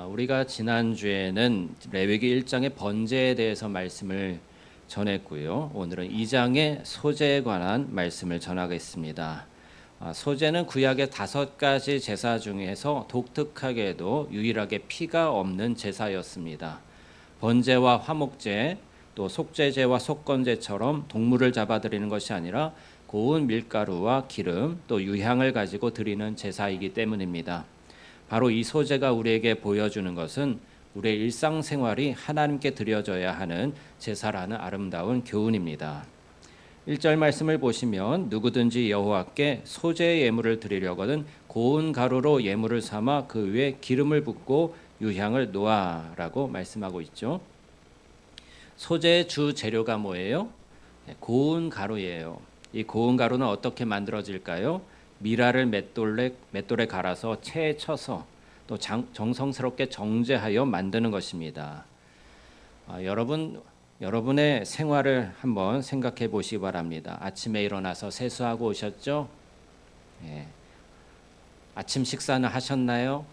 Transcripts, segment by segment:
우리가 지난주에는 레위기 1장의 번제에 대해서 말씀을 전했고요. 오늘은 2장의 소제에 관한 말씀을 전하겠습니다. 소제는 구약의 5가지 제사 중에서 독특하게도 유일하게 피가 없는 제사였습니다. 번제와 화목제, 또 속죄제와 속건제처럼 동물을 잡아드리는 것이 아니라 고운 밀가루와 기름, 또 유향을 가지고 드리는 제사이기 때문입니다. 바로 이 소제가 우리에게 보여주는 것은 우리의 일상생활이 하나님께 드려져야 하는 제사라는 아름다운 교훈입니다. 1절 말씀을 보시면 누구든지 여호와께 소제의 예물을 드리려거든 고운 가루로 예물을 삼아 그 위에 기름을 붓고 유향을 놓아라고 말씀하고 있죠. 소제의 주 재료가 뭐예요? 고운 가루예요. 이 고운 가루는 어떻게 만들어질까요? 미라를 맷돌에 갈아서 체에 쳐서 또 정성스럽게 정제하여 만드는 것입니다. 여러분의 생활을 한번 생각해 보시기 바랍니다. 아침에 일어나서 세수하고 오셨죠? 아침 식사는 하셨나요?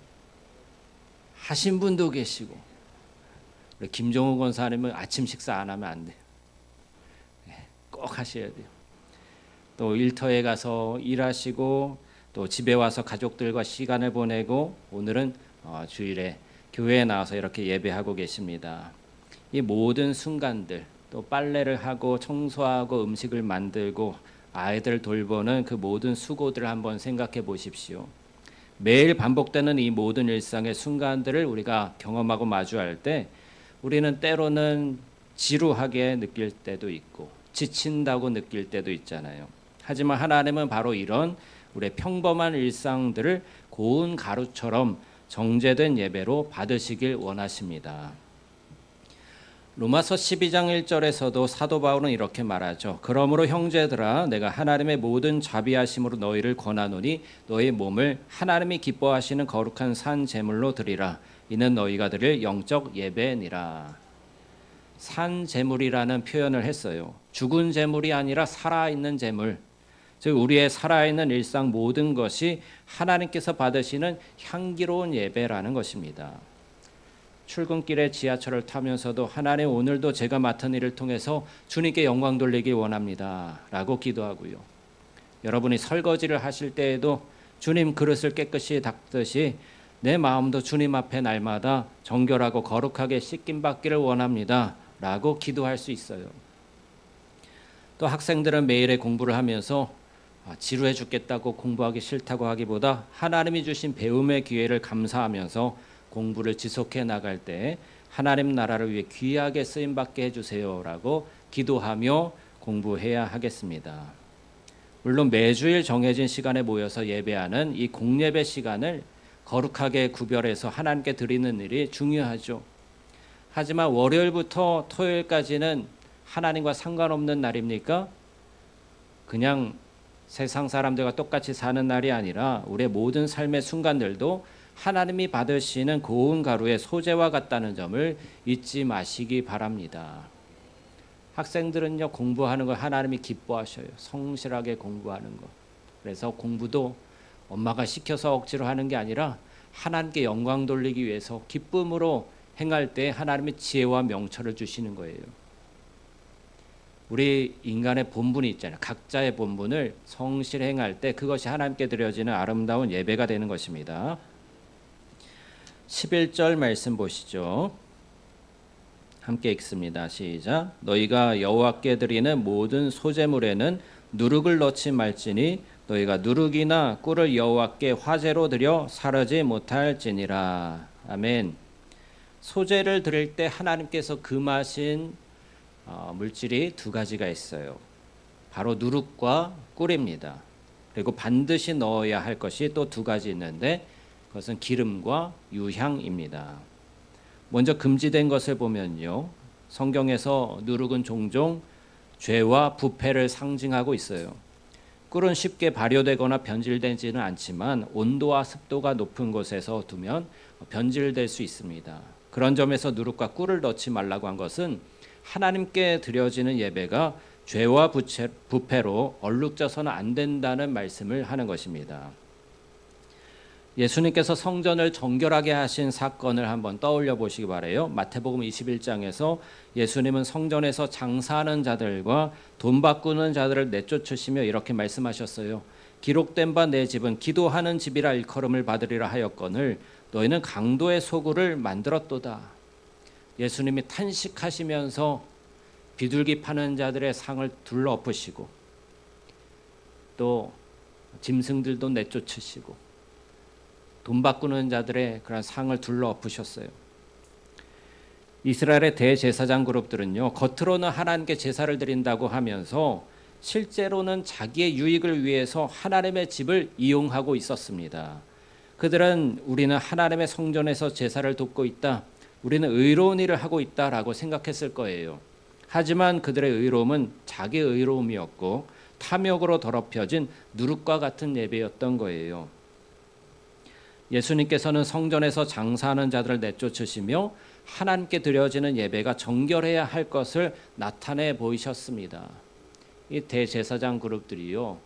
하신 분도 계시고, 우리 김종우 권사님은 아침 식사 안 하면 안 돼요. 꼭 하셔야 돼요. 또 일터에 가서 일하시고 또 집에 와서 가족들과 시간을 보내고 오늘은 주일에 교회에 나와서 이렇게 예배하고 계십니다. 이 모든 순간들, 또 빨래를 하고 청소하고 음식을 만들고 아이들 돌보는 그 모든 수고들을 한번 생각해 보십시오. 매일 반복되는 이 모든 일상의 순간들을 우리가 경험하고 마주할 때 우리는 때로는 지루하게 느낄 때도 있고 지친다고 느낄 때도 있잖아요. 하지만 하나님은 바로 이런 우리의 평범한 일상들을 고운 가루처럼 정제된 예배로 받으시길 원하십니다. 로마서 12장 1절에서도 사도 바울은 이렇게 말하죠. 그러므로 형제들아 내가 하나님의 모든 자비하심으로 너희를 권하노니 너희 몸을 하나님이 기뻐하시는 거룩한 산 제물로 드리라. 이는 너희가 드릴 영적 예배니라. 산 제물이라는 표현을 했어요. 죽은 제물이 아니라 살아있는 제물. 즉 우리의 살아있는 일상 모든 것이 하나님께서 받으시는 향기로운 예배라는 것입니다. 출근길에 지하철을 타면서도 하나님 오늘도 제가 맡은 일을 통해서 주님께 영광 돌리기 원합니다 라고 기도하고요. 여러분이 설거지를 하실 때에도 주님 그릇을 깨끗이 닦듯이 내 마음도 주님 앞에 날마다 정결하고 거룩하게 씻김 받기를 원합니다 라고 기도할 수 있어요. 또 학생들은 매일의 공부를 하면서 지루해 죽겠다고 공부하기 싫다고 하기보다 하나님이 주신 배움의 기회를 감사하면서 공부를 지속해 나갈 때 하나님 나라를 위해 귀하게 쓰임받게 해주세요라고 기도하며 공부해야 하겠습니다. 물론 매주일 정해진 시간에 모여서 예배하는 이 공예배 시간을 거룩하게 구별해서 하나님께 드리는 일이 중요하죠. 하지만 월요일부터 토요일까지는 하나님과 상관없는 날입니까? 그냥 세상 사람들과 똑같이 사는 날이 아니라 우리의 모든 삶의 순간들도 하나님이 받으시는 고운 가루의 소재와 같다는 점을 잊지 마시기 바랍니다. 학생들은요 공부하는 걸 하나님이 기뻐하셔요. 성실하게 공부하는 것. 그래서 공부도 엄마가 시켜서 억지로 하는 게 아니라 하나님께 영광 돌리기 위해서 기쁨으로 행할 때 하나님의 지혜와 명철을 주시는 거예요. 우리 인간의 본분이 있잖아요. 각자의 본분을 성실히 행할 때 그것이 하나님께 드려지는 아름다운 예배가 되는 것입니다. 11절 말씀 보시죠. 함께 읽습니다. 시작. 너희가 여호와께 드리는 모든 소제물에는 누룩을 넣지 말지니 너희가 누룩이나 꿀을 여호와께 화제로 드려 사르지 못할지니라. 아멘. 소제를 드릴 때 하나님께서 금하신 물질이 2가지가 있어요. 바로 누룩과 꿀입니다. 그리고 반드시 넣어야 할 것이 또 2가지 있는데 그것은 기름과 유향입니다. 먼저 금지된 것을 보면요. 성경에서 누룩은 종종 죄와 부패를 상징하고 있어요. 꿀은 쉽게 발효되거나 변질되지는 않지만 온도와 습도가 높은 곳에서 두면 변질될 수 있습니다. 그런 점에서 누룩과 꿀을 넣지 말라고 한 것은 하나님께 드려지는 예배가 죄와 부패로 얼룩져서는 안 된다는 말씀을 하는 것입니다. 예수님께서 성전을 정결하게 하신 사건을 한번 떠올려 보시기 바라요. 마태복음 21장에서 예수님은 성전에서 장사하는 자들과 돈 바꾸는 자들을 내쫓으시며 이렇게 말씀하셨어요. 기록된 바 내 집은 기도하는 집이라 일컬음을 받으리라 하였거늘 너희는 강도의 소굴을 만들었도다. 예수님이 탄식하시면서 비둘기 파는 자들의 상을 둘러엎으시고 또 짐승들도 내쫓으시고 돈 바꾸는 자들의 그런 상을 둘러엎으셨어요. 이스라엘의 대제사장 그룹들은요, 겉으로는 하나님께 제사를 드린다고 하면서 실제로는 자기의 유익을 위해서 하나님의 집을 이용하고 있었습니다. 그들은 우리는 하나님의 성전에서 제사를 돕고 있다, 우리는 의로운 일을 하고 있다라고 생각했을 거예요. 하지만 그들의 의로움은 자기의 의로움이었고 탐욕으로 더럽혀진 누룩과 같은 예배였던 거예요. 예수님께서는 성전에서 장사하는 자들을 내쫓으시며 하나님께 드려지는 예배가 정결해야 할 것을 나타내 보이셨습니다. 이 대제사장 그룹들이요,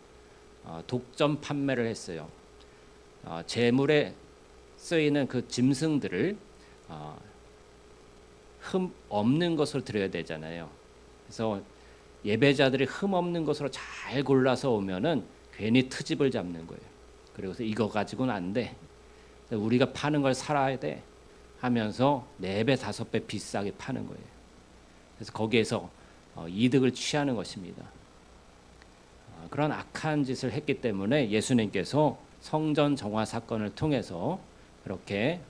독점 판매를 했어요. 제물에 쓰이는 그 짐승들을 흠 없는 것으로 드려야 되잖아요. 그래서 예배자들이 흠 없는 것으로 잘 골라서 오면은 괜히 트집을 잡는 거예요. 그래서 이거 가지고는 안 돼. 우리가 파는 걸 살아야 돼 하면서 4배, 5배 비싸게 파는 거예요. 그래서 거기에서 이득을 취하는 것입니다. 그런 악한 짓을 했기 때문에 예수님께서 성전 정화 사건을 통해서 그렇게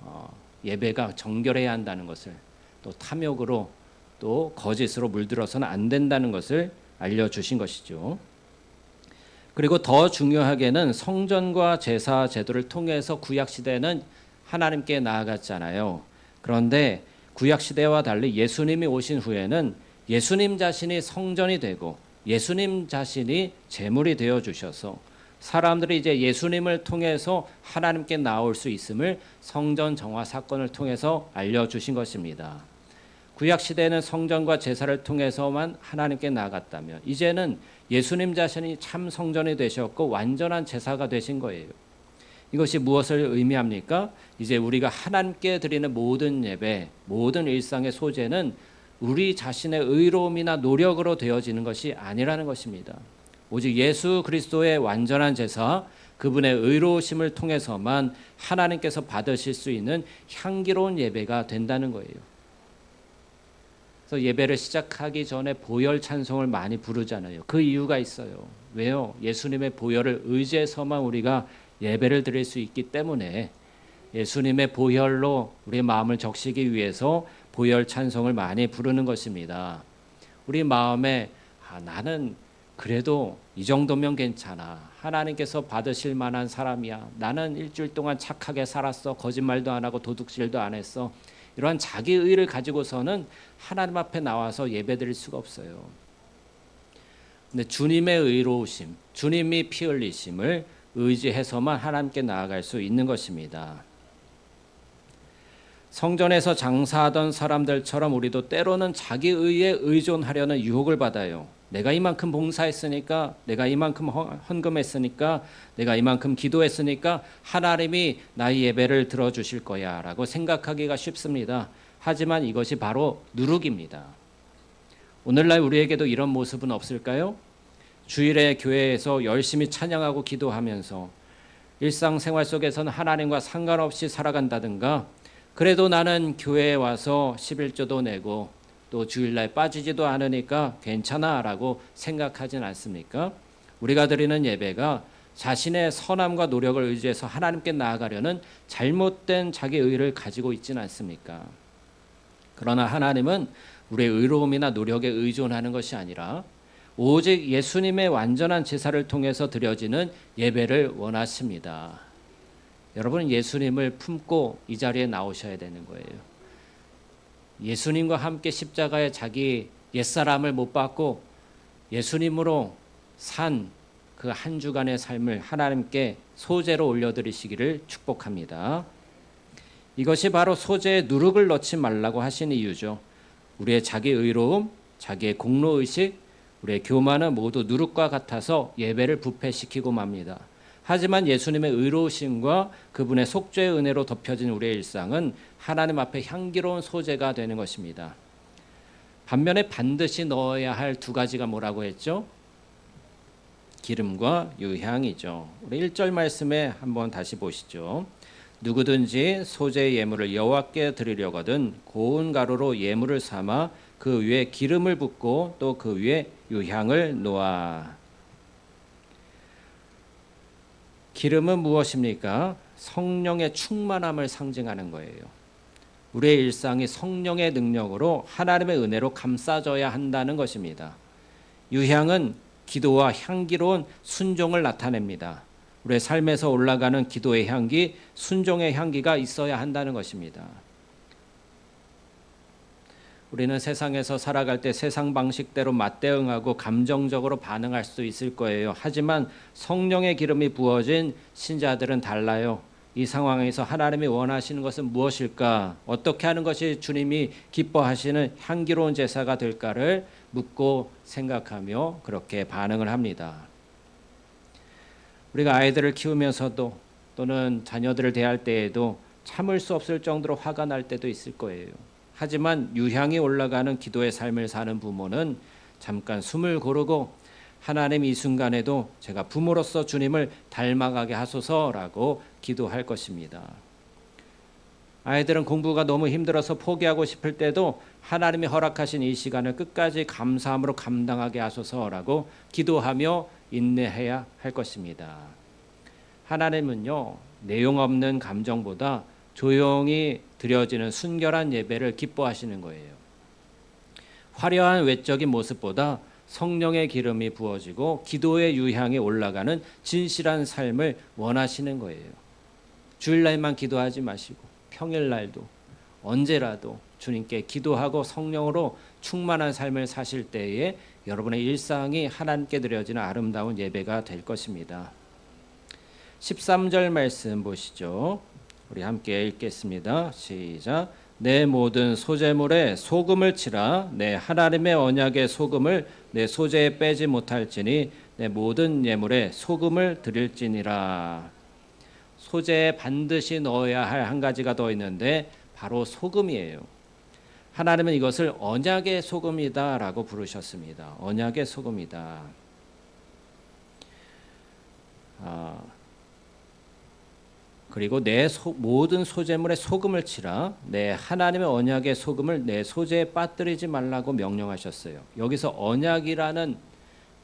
예배가 정결해야 한다는 것을, 또 탐욕으로 또 거짓으로 물들어서는 안 된다는 것을 알려주신 것이죠. 그리고 더 중요하게는 성전과 제사 제도를 통해서 구약시대는 하나님께 나아갔잖아요. 그런데 구약시대와 달리 예수님이 오신 후에는 예수님 자신이 성전이 되고 예수님 자신이 제물이 되어 주셔서 사람들이 이제 예수님을 통해서 하나님께 나올 수 있음을 성전 정화 사건을 통해서 알려주신 것입니다. 구약시대에는 성전과 제사를 통해서만 하나님께 나아갔다면 이제는 예수님 자신이 참 성전이 되셨고 완전한 제사가 되신 거예요. 이것이 무엇을 의미합니까? 이제 우리가 하나님께 드리는 모든 예배, 모든 일상의 소재는 우리 자신의 의로움이나 노력으로 되어지는 것이 아니라는 것입니다. 오직 예수 그리스도의 완전한 제사, 그분의 의로우심을 통해서만 하나님께서 받으실 수 있는 향기로운 예배가 된다는 거예요. 그래서 예배를 시작하기 전에 보혈 찬송을 많이 부르잖아요. 그 이유가 있어요. 왜요? 예수님의 보혈을 의지해서만 우리가 예배를 드릴 수 있기 때문에 예수님의 보혈로 우리의 마음을 적시기 위해서 보혈 찬송을 많이 부르는 것입니다. 우리 마음에 나는 그래도 이 정도면 괜찮아. 하나님께서 받으실 만한 사람이야. 나는 일주일 동안 착하게 살았어. 거짓말도 안 하고 도둑질도 안 했어. 이러한 자기의를 가지고서는 하나님 앞에 나와서 예배드릴 수가 없어요. 근데 주님의 의로우심, 주님이 피 흘리심을 의지해서만 하나님께 나아갈 수 있는 것입니다. 성전에서 장사하던 사람들처럼 우리도 때로는 자기의에 의존하려는 유혹을 받아요. 내가 이만큼 봉사했으니까, 내가 이만큼 헌금했으니까, 내가 이만큼 기도했으니까 하나님이 나의 예배를 들어주실 거야 라고 생각하기가 쉽습니다. 하지만 이것이 바로 누룩입니다. 오늘날 우리에게도 이런 모습은 없을까요? 주일에 교회에서 열심히 찬양하고 기도하면서 일상생활 속에서는 하나님과 상관없이 살아간다든가, 그래도 나는 교회에 와서 11조도 내고 또 주일날 빠지지도 않으니까 괜찮아 라고 생각하진 않습니까? 우리가 드리는 예배가 자신의 선함과 노력을 의지해서 하나님께 나아가려는 잘못된 자기 의를 가지고 있지는 않습니까? 그러나 하나님은 우리의 의로움이나 노력에 의존하는 것이 아니라 오직 예수님의 완전한 제사를 통해서 드려지는 예배를 원하십니다. 여러분, 예수님을 품고 이 자리에 나오셔야 되는 거예요. 예수님과 함께 십자가에 자기 옛사람을 못 박고 예수님으로 산 그 한 주간의 삶을 하나님께 소재로 올려드리시기를 축복합니다. 이것이 바로 소재에 누룩을 넣지 말라고 하신 이유죠. 우리의 자기 의로움, 자기의 공로의식, 우리의 교만은 모두 누룩과 같아서 예배를 부패시키고 맙니다. 하지만 예수님의 의로우심과 그분의 속죄의 은혜로 덮여진 우리의 일상은 하나님 앞에 향기로운 소재가 되는 것입니다. 반면에 반드시 넣어야 할 두 가지가 뭐라고 했죠? 기름과 유향이죠. 우리 1절 말씀에 한번 다시 보시죠. 누구든지 소재의 예물을 여호와께 드리려거든 고운 가루로 예물을 삼아 그 위에 기름을 붓고 또 그 위에 유향을 놓아. 기름은 무엇입니까? 성령의 충만함을 상징하는 거예요. 우리의 일상이 성령의 능력으로 하나님의 은혜로 감싸져야 한다는 것입니다. 유향은 기도와 향기로운 순종을 나타냅니다. 우리의 삶에서 올라가는 기도의 향기, 순종의 향기가 있어야 한다는 것입니다. 우리는 세상에서 살아갈 때 세상 방식대로 맞대응하고 감정적으로 반응할 수 있을 거예요. 하지만 성령의 기름이 부어진 신자들은 달라요. 이 상황에서 하나님이 원하시는 것은 무엇일까? 어떻게 하는 것이 주님이 기뻐하시는 향기로운 제사가 될까를 묻고 생각하며 그렇게 반응을 합니다. 우리가 아이들을 키우면서도 또는 자녀들을 대할 때에도 참을 수 없을 정도로 화가 날 때도 있을 거예요. 하지만 유향이 올라가는 기도의 삶을 사는 부모는 잠깐 숨을 고르고 하나님 이 순간에도 제가 부모로서 주님을 닮아가게 하소서라고 기도할 것입니다. 아이들은 공부가 너무 힘들어서 포기하고 싶을 때도 하나님이 허락하신 이 시간을 끝까지 감사함으로 감당하게 하소서라고 기도하며 인내해야 할 것입니다. 하나님은요, 내용 없는 감정보다 조용히 드려지는 순결한 예배를 기뻐하시는 거예요. 화려한 외적인 모습보다 성령의 기름이 부어지고 기도의 유향이 올라가는 진실한 삶을 원하시는 거예요. 주일날만 기도하지 마시고 평일날도 언제라도 주님께 기도하고 성령으로 충만한 삶을 사실 때에 여러분의 일상이 하나님께 드려지는 아름다운 예배가 될 것입니다. 13절 말씀 보시죠. 우리 함께 읽겠습니다. 시작. 내 모든 소재물에 소금을 치라. 내 하나님의 언약의 소금을 내 소재에 빼지 못할지니 내 모든 예물에 소금을 드릴지니라. 소재에 반드시 넣어야 할 한 가지가 더 있는데 바로 소금이에요. 하나님은 이것을 언약의 소금이다라고 부르셨습니다. 언약의 소금이다. 그리고 내 모든 소재물에 소금을 치라. 내 하나님의 언약의 소금을 내 소재에 빠뜨리지 말라고 명령하셨어요. 여기서 언약이라는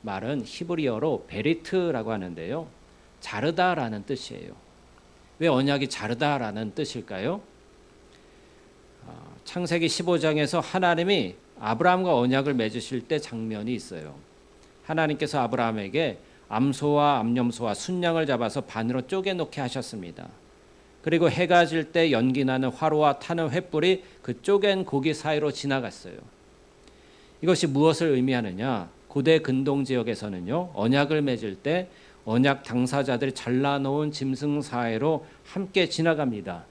말은 히브리어로 베리트라고 하는데요. 자르다라는 뜻이에요. 왜 언약이 자르다라는 뜻일까요? 창세기 15장에서 하나님이 아브라함과 언약을 맺으실 때 장면이 있어요. 하나님께서 아브라함에게 암소와 암염소와 순양을 잡아서 반으로 쪼개놓게 하셨습니다. 그리고 해가 질 때 연기나는 화로와 타는 횃불이 그 쪼갠 고기 사이로 지나갔어요. 이것이 무엇을 의미하느냐? 고대 근동 지역에서는요, 언약을 맺을 때 언약 당사자들이 잘라놓은 짐승 사이로 함께 지나갑니다.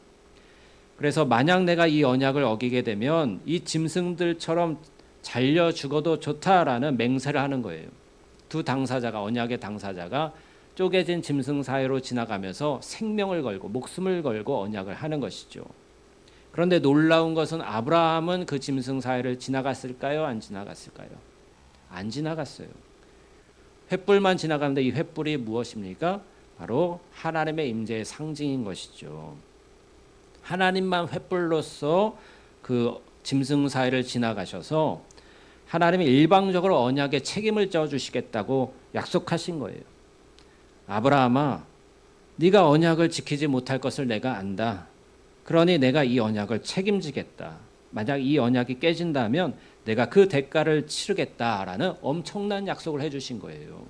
그래서 만약 내가 이 언약을 어기게 되면 이 짐승들처럼 잘려 죽어도 좋다라는 맹세를 하는 거예요. 두 당사자가, 언약의 당사자가 쪼개진 짐승 사이로 지나가면서 생명을 걸고 목숨을 걸고 언약을 하는 것이죠. 그런데 놀라운 것은 아브라함은 그 짐승 사이를 지나갔을까요? 안 지나갔을까요? 안 지나갔어요. 횃불만 지나가는데 이 횃불이 무엇입니까? 바로 하나님의 임재의 상징인 것이죠. 하나님만 횃불로서 그 짐승 사이를 지나가셔서 하나님이 일방적으로 언약에 책임을 져주시겠다고 약속하신 거예요. 아브라함아, 네가 언약을 지키지 못할 것을 내가 안다. 그러니 내가 이 언약을 책임지겠다. 만약 이 언약이 깨진다면 내가 그 대가를 치르겠다라는 엄청난 약속을 해주신 거예요.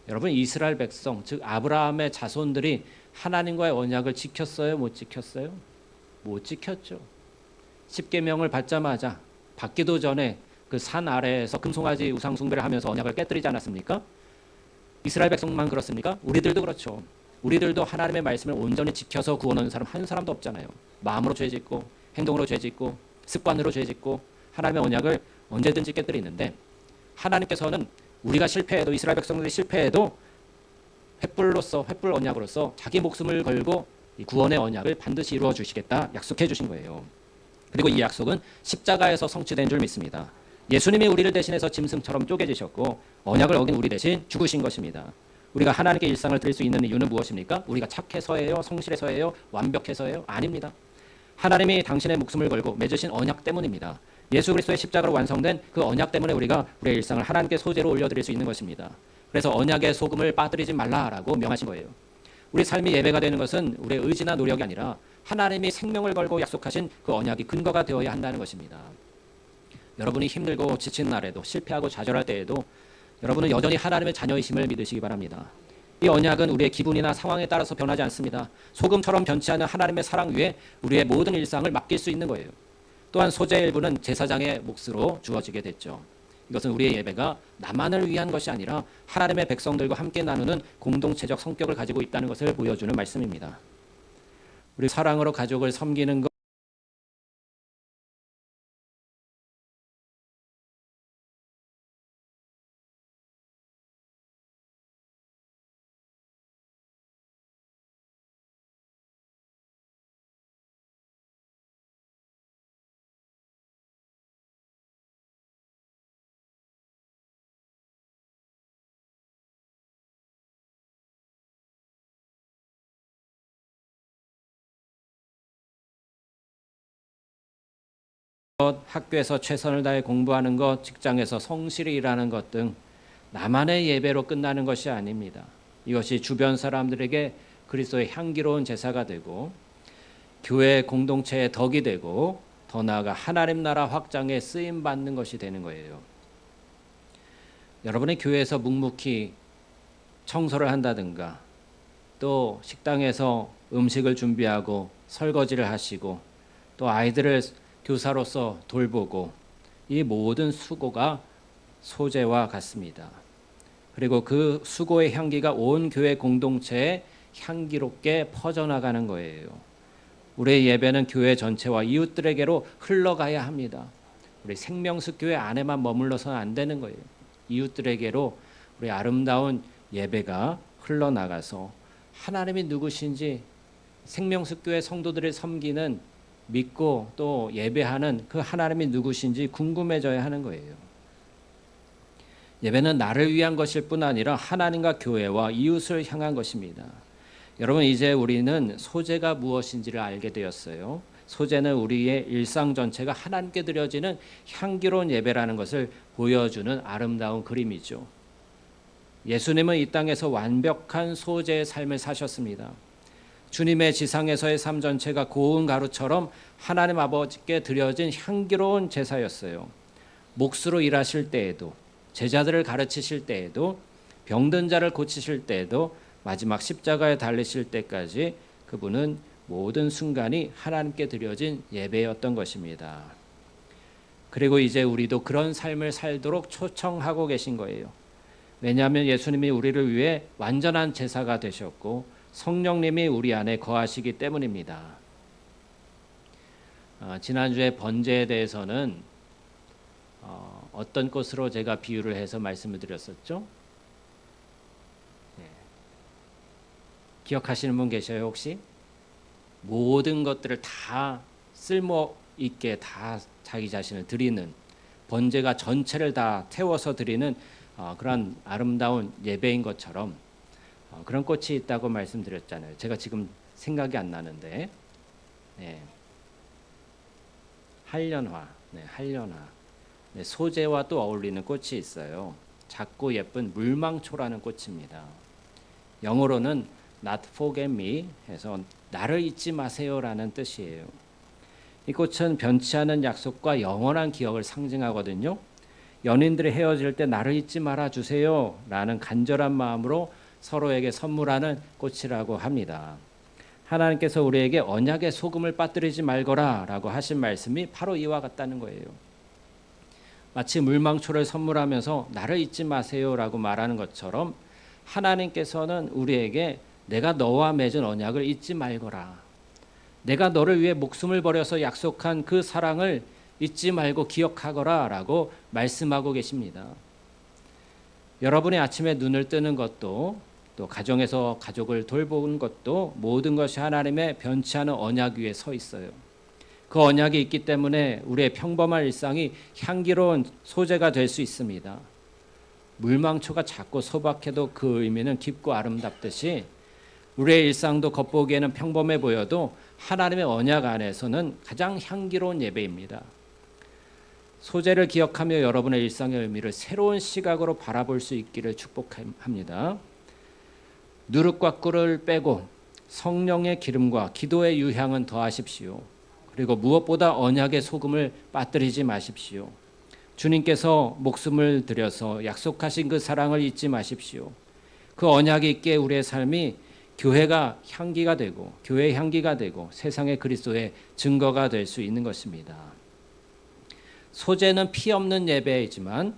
여러분, 이스라엘 백성, 즉 아브라함의 자손들이 하나님과의 언약을 지켰어요? 못 지켰어요? 못 지켰죠. 십계명을 받자마자 받기도 전에 그 산 아래에서 금송아지 우상 숭배를 하면서 언약을 깨뜨리지 않았습니까? 이스라엘 백성만 그렇습니까? 우리들도 그렇죠. 우리들도 하나님의 말씀을 온전히 지켜서 구원 얻는 사람 한 사람도 없잖아요. 마음으로 죄짓고 행동으로 죄짓고 습관으로 죄짓고 하나님의 언약을 언제든지 깨뜨리는데, 하나님께서는 우리가 실패해도, 이스라엘 백성들이 실패해도 횃불 언약으로서 자기 목숨을 걸고 이 구원의 언약을 반드시 이루어 주시겠다 약속해 주신 거예요. 그리고 이 약속은 십자가에서 성취된 줄 믿습니다. 예수님이 우리를 대신해서 짐승처럼 쪼개지셨고 언약을 어긴 우리 대신 죽으신 것입니다. 우리가 하나님께 일상을 드릴 수 있는 이유는 무엇입니까? 우리가 착해서예요? 성실해서예요? 완벽해서예요? 아닙니다. 하나님이 당신의 목숨을 걸고 맺으신 언약 때문입니다. 예수 그리스도의 십자가로 완성된 그 언약 때문에 우리가 우리의 일상을 하나님께 소재로 올려드릴 수 있는 것입니다. 그래서 언약의 소금을 빠뜨리지 말라라고 명하신 거예요. 우리 삶이 예배가 되는 것은 우리의 의지나 노력이 아니라 하나님이 생명을 걸고 약속하신 그 언약이 근거가 되어야 한다는 것입니다. 여러분이 힘들고 지친 날에도 실패하고 좌절할 때에도 여러분은 여전히 하나님의 자녀이심을 믿으시기 바랍니다. 이 언약은 우리의 기분이나 상황에 따라서 변하지 않습니다. 소금처럼 변치 않는 하나님의 사랑 위에 우리의 모든 일상을 맡길 수 있는 거예요. 또한 소재의 일부는 제사장의 몫으로 주어지게 됐죠. 이것은 우리의 예배가 나만을 위한 것이 아니라 하나님의 백성들과 함께 나누는 공동체적 성격을 가지고 있다는 것을 보여주는 말씀입니다. 우리 사랑으로 가족을 섬기는 것, 학교에서 최선을 다해 공부하는 것, 직장에서 성실히 일하는 것 등 나만의 예배로 끝나는 것이 아닙니다. 이것이 주변 사람들에게 그리스도의 향기로운 제사가 되고 교회 공동체의 덕이 되고 더 나아가 하나님 나라 확장에 쓰임 받는 것이 되는 거예요. 여러분의 교회에서 묵묵히 청소를 한다든가 또 식당에서 음식을 준비하고 설거지를 하시고 또 아이들을 교사로서 돌보고 이 모든 수고가 소재와 같습니다. 그리고 그 수고의 향기가 온 교회 공동체에 향기롭게 퍼져나가는 거예요. 우리의 예배는 교회 전체와 이웃들에게로 흘러가야 합니다. 우리 생명수 교회 안에만 머물러서는 안 되는 거예요. 이웃들에게로 우리 아름다운 예배가 흘러나가서 하나님이 누구신지 생명수 교회 성도들을 섬기는 믿고 또 예배하는 그 하나님이 누구신지 궁금해져야 하는 거예요. 예배는 나를 위한 것일 뿐 아니라 하나님과 교회와 이웃을 향한 것입니다. 여러분, 이제 우리는 소재가 무엇인지를 알게 되었어요. 소재는 우리의 일상 전체가 하나님께 드려지는 향기로운 예배라는 것을 보여주는 아름다운 그림이죠. 예수님은 이 땅에서 완벽한 소재의 삶을 사셨습니다. 주님의 지상에서의 삶 전체가 고운 가루처럼 하나님 아버지께 드려진 향기로운 제사였어요. 몫으로 일하실 때에도, 제자들을 가르치실 때에도, 병든 자를 고치실 때에도, 마지막 십자가에 달리실 때까지 그분은 모든 순간이 하나님께 드려진 예배였던 것입니다. 그리고 이제 우리도 그런 삶을 살도록 초청하고 계신 거예요. 왜냐하면 예수님이 우리를 위해 완전한 제사가 되셨고 성령님이 우리 안에 거하시기 때문입니다. 지난주에 번제에 대해서는 어떤 것으로 제가 비유를 해서 말씀을 드렸었죠? 네. 기억하시는 분 계셔요 혹시? 모든 것들을 다 쓸모 있게 다 자기 자신을 드리는, 번제가 전체를 다 태워서 드리는 그런 아름다운 예배인 것처럼 그런 꽃이 있다고 말씀드렸잖아요. 제가 지금 생각이 안 나는데, 네. 한련화, 네, 한련화. 네, 소재와 또 어울리는 꽃이 있어요. 작고 예쁜 물망초라는 꽃입니다. 영어로는 Not forget me 해서 나를 잊지 마세요라는 뜻이에요. 이 꽃은 변치 않은 약속과 영원한 기억을 상징하거든요. 연인들이 헤어질 때 나를 잊지 말아 주세요라는 간절한 마음으로 서로에게 선물하는 꽃이라고 합니다. 하나님께서 우리에게 언약의 소금을 빠뜨리지 말거라라고 하신 말씀이 바로 이와 같다는 거예요. 마치 물망초를 선물하면서 나를 잊지 마세요라고 말하는 것처럼 하나님께서는 우리에게 내가 너와 맺은 언약을 잊지 말거라. 내가 너를 위해 목숨을 버려서 약속한 그 사랑을 잊지 말고 기억하거라라고 말씀하고 계십니다. 여러분이 아침에 눈을 뜨는 것도 또 가정에서 가족을 돌보는 것도 모든 것이 하나님의 변치 않은 언약 위에 서 있어요. 그 언약이 있기 때문에 우리의 평범한 일상이 향기로운 소재가 될 수 있습니다. 물망초가 작고 소박해도 그 의미는 깊고 아름답듯이 우리의 일상도 겉보기에는 평범해 보여도 하나님의 언약 안에서는 가장 향기로운 예배입니다. 소재를 기억하며 여러분의 일상의 의미를 새로운 시각으로 바라볼 수 있기를 축복합니다. 누룩과 꿀을 빼고 성령의 기름과 기도의 유향은 더하십시오. 그리고 무엇보다 언약의 소금을 빠뜨리지 마십시오. 주님께서 목숨을 들여서 약속하신 그 사랑을 잊지 마십시오. 그 언약이 있기에 우리의 삶이 교회가 향기가 되고 교회의 향기가 되고 세상의 그리스도의 증거가 될 수 있는 것입니다. 소재는 피 없는 예배이지만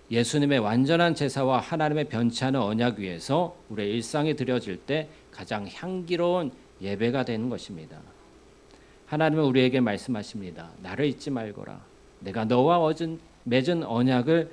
예수님의 완전한 제사와 하나님의 변치 않은 언약 위에서 우리의 일상이 드려질 때 가장 향기로운 예배가 되는 것입니다. 하나님은 우리에게 말씀하십니다. 나를 잊지 말거라. 내가 너와 맺은 언약을